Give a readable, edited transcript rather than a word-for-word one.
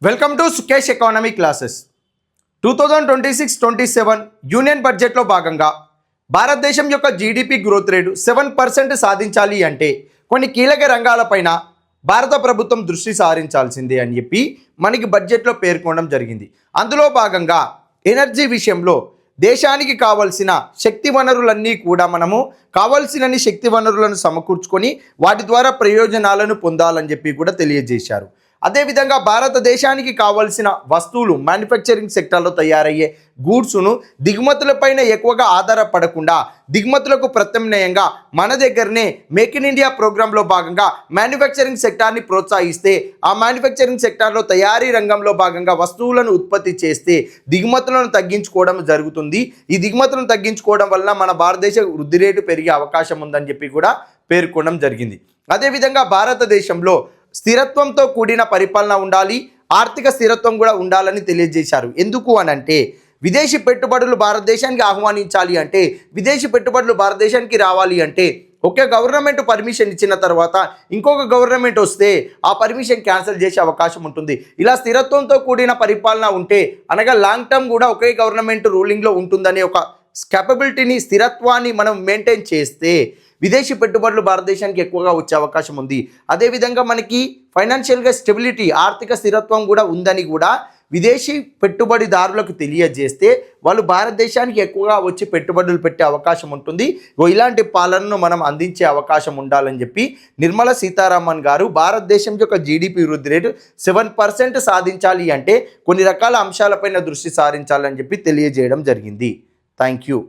Welcome to Sukesh economy classes. 2026-27 union బడ్జెట్లో భాగంగా భారతదేశం యొక్క జీడిపి గ్రోత్ రేటు 7% సాధించాలి అంటే కొన్ని కీలక రంగాలపైన భారత ప్రభుత్వం దృష్టి సారించాల్సిందే అని చెప్పి మనకి బడ్జెట్లో పేర్కొనడం జరిగింది. అందులో భాగంగా ఎనర్జీ విషయంలో దేశానికి కావాల్సిన శక్తి వనరులన్నీ కూడా మనము కావాల్సినన్ని శక్తి వనరులను సమకూర్చుకొని వాటి ద్వారా ప్రయోజనాలను పొందాలని చెప్పి కూడా తెలియజేశారు. అదేవిధంగా భారతదేశానికి కావాల్సిన వస్తువులు మ్యానుఫ్యాక్చరింగ్ సెక్టార్లో తయారయ్యే గూడ్స్ను దిగుమతులపైన ఎక్కువగా ఆధారపడకుండా దిగుమతులకు ప్రత్యామ్నాయంగా మన దగ్గరనే మేక్ ఇన్ ఇండియా ప్రోగ్రాంలో భాగంగా మ్యానుఫ్యాక్చరింగ్ సెక్టార్ని ప్రోత్సహిస్తే ఆ మ్యానుఫ్యాక్చరింగ్ సెక్టార్లో తయారీ రంగంలో భాగంగా వస్తువులను ఉత్పత్తి చేస్తే దిగుమతులను తగ్గించుకోవడం జరుగుతుంది. ఈ దిగుమతులను తగ్గించుకోవడం వల్ల మన భారతదేశ వృద్ధి రేటు పెరిగే అవకాశం ఉందని చెప్పి కూడా పేర్కొనడం జరిగింది. అదేవిధంగా భారతదేశంలో స్థిరత్వంతో కూడిన పరిపాలన ఉండాలి, ఆర్థిక స్థిరత్వం కూడా ఉండాలని తెలియజేశారు. ఎందుకు అనంటే విదేశీ పెట్టుబడులు భారతదేశానికి ఆహ్వానించాలి అంటే, విదేశీ పెట్టుబడులు భారతదేశానికి రావాలి అంటే ఒక గవర్నమెంట్ పర్మిషన్ ఇచ్చిన తర్వాత ఇంకొక గవర్నమెంట్ వస్తే ఆ పర్మిషన్ క్యాన్సిల్ చేసే అవకాశం ఉంటుంది. ఇలా స్థిరత్వంతో కూడిన పరిపాలన ఉంటే అనగా లాంగ్ టర్మ్ కూడా ఒకే గవర్నమెంట్ రూలింగ్లో ఉంటుందనే ఒక క్యాపబిలిటీని స్థిరత్వాన్ని మనం మెయింటైన్ చేస్తే విదేశీ పెట్టుబడులు భారతదేశానికి ఎక్కువగా వచ్చే అవకాశం ఉంది. అదేవిధంగా మనకి ఫైనాన్షియల్గా స్టెబిలిటీ ఆర్థిక స్థిరత్వం కూడా ఉందని కూడా విదేశీ పెట్టుబడిదారులకు తెలియజేస్తే వాళ్ళు భారతదేశానికి ఎక్కువగా వచ్చి పెట్టుబడులు పెట్టే అవకాశం ఉంటుంది. ఇలాంటి పాలనను మనం అందించే అవకాశం ఉండాలని చెప్పి నిర్మలా సీతారామన్ గారు భారతదేశం యొక్క జీడిపి వృద్ధి రేటు 7% సాధించాలి అంటే కొన్ని రకాల అంశాలపైన దృష్టి సారించాలని చెప్పి తెలియజేయడం జరిగింది. Thank you.